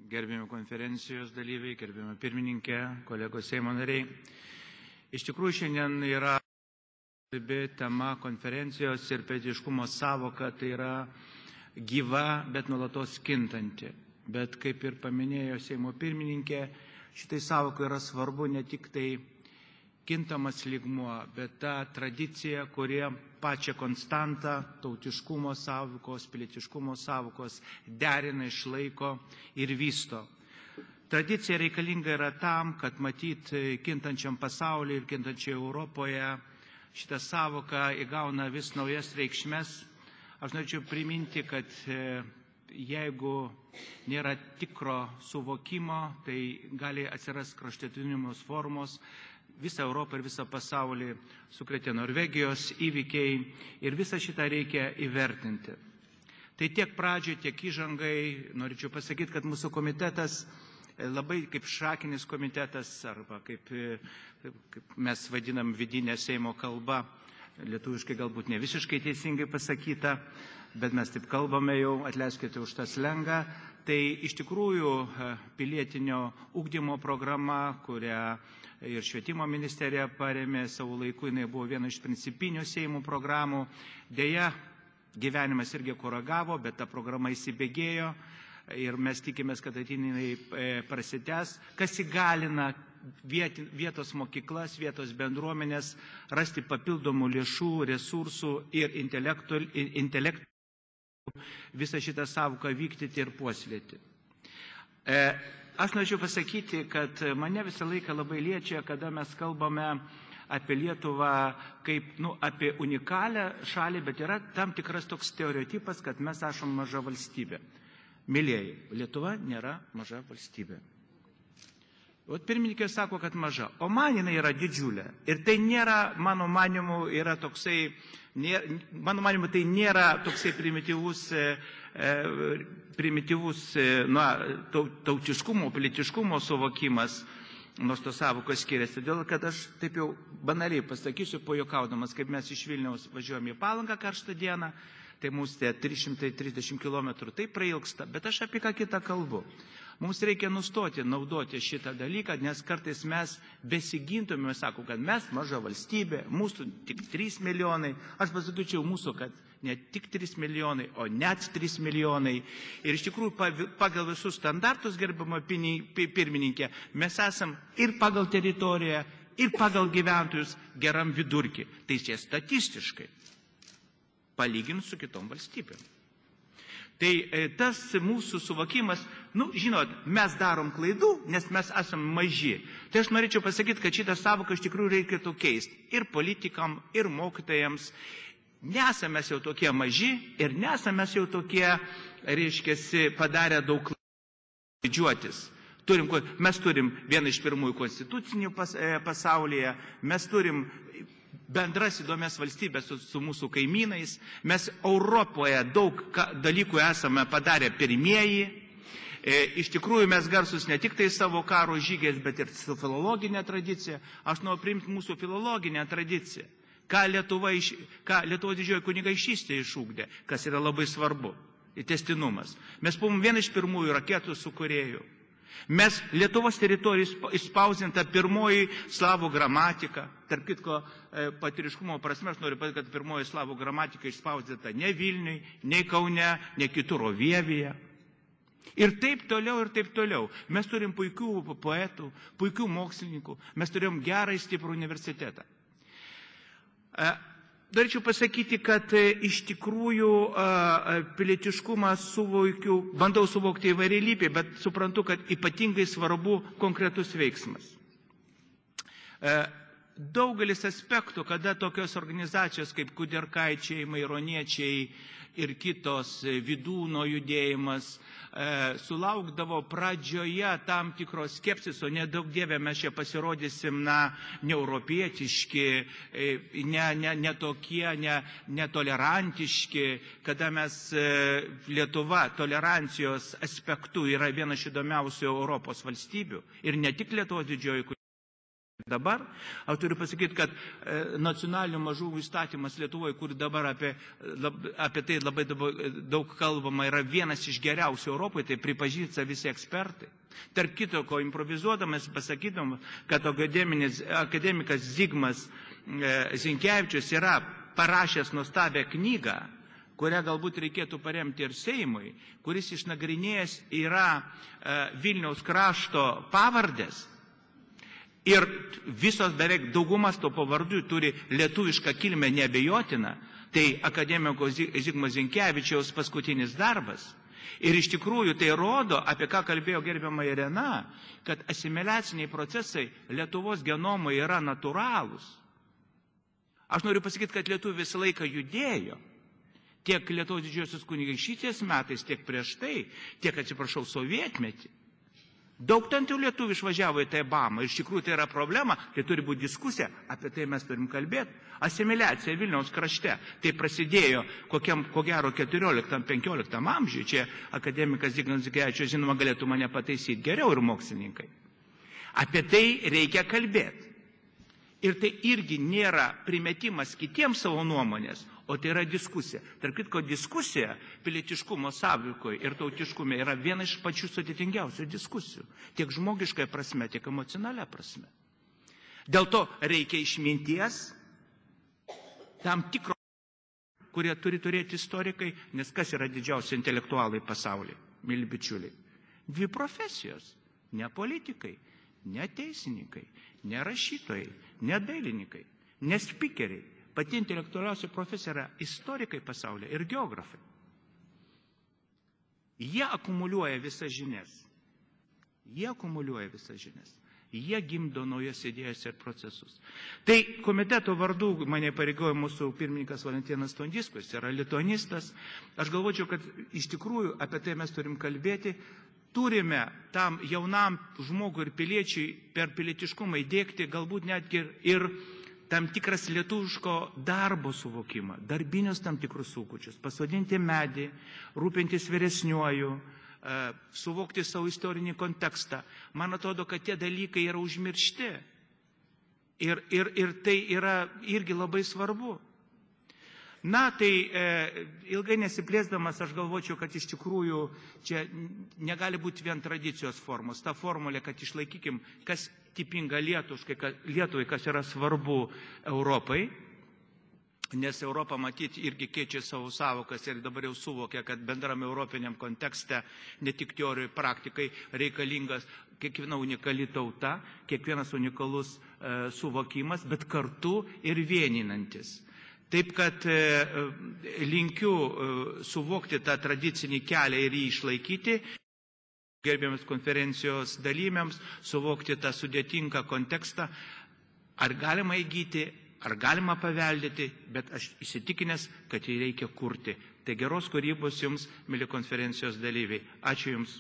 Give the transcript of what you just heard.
Gerbiami konferencijos dalyviai, gerbiami pirmininkė, kolegos Seimo nariai. Iš tikrųjų, šiandien yra svarbi tema konferencijos ir pilietiškumo sąvoka, tai yra gyva, bet nuolatos kintanti. Bet kaip ir paminėjo Seimo pirmininkė, šitai sąvokai yra svarbu ne tik tai kintamas lygmuo, bet ta tradicija, kurie pačią konstantą tautiškumo sąvokos, pilietiškumo sąvokos derina, išlaiko ir vysto. Tradicija reikalinga yra tam, kad matyt kintančiam pasaulyje ir kintančioje Europoje šitą sąvoką įgauna vis naujas reikšmes. Aš norėčiau priminti, kad jeigu nėra tikro suvokimo, tai gali atsirasti kraštutinumos formos. Visą Europą ir visą pasaulį sukrėtė Norvegijos įvykiai ir visą šitą reikia įvertinti. Tai tiek pradžioje, tiek įžangai norėčiau pasakyti, kad mūsų komitetas labai kaip šakinis komitetas, arba kaip mes vadinam vidinę Seimo kalbą, lietuviškai galbūt ne visiškai teisingai pasakyta, bet mes taip kalbame jau, atleiskite už tą slengą. Tai iš tikrųjų pilietinio ugdymo programa, kurią ir švietimo ministerija parėmė savo laiku, jinai buvo viena iš principinių Seimo programų. Deja, gyvenimas irgi koregavo, bet ta programa įsibėgėjo ir mes tikimės, kad ateinai prasitęs, kas įgalina vietos mokyklas, vietos bendruomenės rasti papildomų lėšų, resursų ir intelektų visą šitą sąvoką vykdyti ir puoselėti. Aš norėčiau pasakyti, kad mane visą laiką labai liečia, kada mes kalbame apie Lietuvą kaip apie unikalią šalį, bet yra tam tikras toks stereotipas, kad mes esame maža valstybė. Mylėjai, Lietuva nėra maža valstybė. Pirmininkė sako, kad maža, o man jinai yra didžiulė. Ir tai nėra, mano manimu, tai nėra toksai primityvus tautiškumo, pilietiškumo suvokimas, nors tos sąvokos skiriasi. Dėl kad aš taip jau banaliai pasakysiu, pajuokaudamas, kaip mes iš Vilniaus važiuojame į Palangą karštą dieną, tai mūsų 330 km tai prailgsta, bet aš apie ką kitą kalbu. Mums reikia nustoti naudoti šitą dalyką, nes kartais mes besigintume, sako, kad mes maža valstybė, mūsų tik 3 milijonai, aš pasakyčiau mūsų, kad ne tik 3 milijonai, o net 3 milijonai. Ir iš tikrųjų pagal visus standartus, gerbama pirmininkė, mes esam ir pagal teritoriją, ir pagal gyventojus geram vidurkį. Tai čia statistiškai, palyginus su kitom valstybėm. Tai tas mūsų suvokimas, žinot, mes darom klaidų, nes mes esam maži. Tai aš norėčiau pasakyti, kad šitą sąvoką iš tikrųjų reikėtų keisti ir politikam, ir mokytojams. Nesame mes jau tokie maži ir nesame mes jau tokie, reiškiasi, padarę daug klaidų didžiuotis. Mes turim vieną iš pirmųjų konstitucinių pasaulyje, mes turim bendras įdomias valstybės su mūsų kaimynais. Mes Europoje daug dalykų esame padarę pirmieji. Iš tikrųjų mes garsus ne tik tai savo karo žygiais, bet ir su filologinė tradicija. Aš noriu priimti mūsų filologinę tradiciją. Ką Lietuvos didžioji kunigaikštystė išugdė, kas yra labai svarbu. Tęstinumas. Mes buvom viena iš pirmųjų raketų sukūrėjų. Mes Lietuvos teritorijoje išspausdinta pirmoji slavų gramatika. Tarp kitko, patriškumo prasme, aš noriu pasakyti, kad pirmoji slavų gramatika išspausdinta ne Vilniui, nei Kaune, ne kitur, o Vievyje. Ir taip toliau, ir taip toliau. Mes turim puikių poetų, puikių mokslininkų, mes turim gerą ir stiprų universitetą. Norėčiau pasakyti, kad iš tikrųjų pilietiškumą bandau suvokti įvairialypį, bet suprantu, kad ypatingai svarbu konkretus veiksmas. Daugelis aspektų, kada tokios organizacijos kaip Kudirkaičiai, Maironiečiai ir kitos, Vydūno judėjimas, sulaukdavo pradžioje tam tikros skepsiso, nedaug dievė mes čia pasirodysim neeuropietiški, netokie, netolerantiški, kada mes Lietuva tolerancijos aspektų yra viena iš įdomiausių Europos valstybių ir ne tik Lietuvos didžioji Dabar, aš turiu pasakyti, kad nacionalinių mažumų įstatymas Lietuvoje, kur dabar apie tai labai daug kalbama, yra vienas iš geriausių Europoje, tai pripažįsta visi ekspertai. Tarp kito, ko improvizuodamas pasakydom, kad akademikas Zigmas Zinkevičius yra parašęs nuostabią knygą, kurią galbūt reikėtų paremti ir Seimui, kuris išnagrinėjęs yra Vilniaus krašto pavardės. Ir visos beveik daugumas to pavardų turi lietuvišką kilmę neabejotiną, tai akademiko Zigmo Zinkevičiaus paskutinis darbas. Ir iš tikrųjų tai rodo, apie ką kalbėjo gerbiama Irena, kad asimiliaciniai procesai Lietuvos genomoje yra natūralūs. Aš noriu pasakyti, kad lietuviai visą laiką judėjo. Tiek Lietuvos didžiosios kunigaikštystės metais, tiek prieš tai, tiek, atsiprašau, sovietmetį. Daug ten tų lietuvių išvažiavo į Taibamą. Iš tikrųjų tai yra problema, tai turi būti diskusija, apie tai mes turim kalbėti. Asimiliacija Vilniaus krašte. Tai prasidėjo ko gero 14-15 amžiuje. Čia akademikas Zigmas Zinkevičius, žinoma, galėtų mane pataisyti geriau ir mokslininkai. Apie tai reikia kalbėti. Ir tai irgi nėra primetimas kitiems savo nuomonės, o tai yra diskusija. Tarp kitko, diskusija pilietiškumo sąveikoje ir tautiškume yra viena iš pačių sudėtingiausių diskusijų. Tiek žmogiškai prasme, tiek emocionalia prasme. Dėl to reikia išminties, tam tikro, kurie turi turėti istorikai, nes kas yra didžiausi intelektualai pasaulyje, mili bičiuliai? Dvi profesijos, ne politikai, ne teisininkai, ne rašytojai, ne dailininkai, ne spikeriai. Pati intelektualiausia profesija yra istorikai pasaulyje ir geografai. Jie akumuliuoja visas žinias. Jie gimdo naujas idėjas ir procesus. Tai komiteto vardu mane pareigojo mūsų pirmininkas Valentinas Tondiskis, yra lituanistas. Aš galvočiau, kad iš tikrųjų apie tai mes turim kalbėti. Turime tam jaunam žmogui ir piliečiui per pilietiškumą įdėkti galbūt netgi ir tam tikras lietuviško darbo suvokimą, darbinius tam tikrus įgūdžius, pasodinti medį, rūpintis vyresniuoju, suvokti savo istorinį kontekstą. Man atrodo, kad tie dalykai yra užmiršti. Ir tai yra irgi labai svarbu. Na, tai ilgai nesiplėsdamas, aš galvočiau, kad iš tikrųjų čia negali būti vien tradicijos formos. Ta formulė, kad išlaikykim, kas tipinga Lietuvai, kas yra svarbu Europai, nes Europa matyti irgi keičia savo savokas ir dabar jau suvokia, kad bendram europiniam kontekste, ne tik teorijai, praktikai reikalingas kiekviena unikali tauta, kiekvienas unikalus suvokimas, bet kartu ir vieninantis. Taip, kad linkiu suvokti tą tradicinį kelią ir jį išlaikyti, gerbiamas konferencijos dalyviams, suvokti tą sudėtingą kontekstą, ar galima įgyti, ar galima paveldėti, bet aš įsitikinęs, kad jį reikia kurti. Tai geros kūrybos jums, mėly konferencijos dalyviai. Ačiū jums.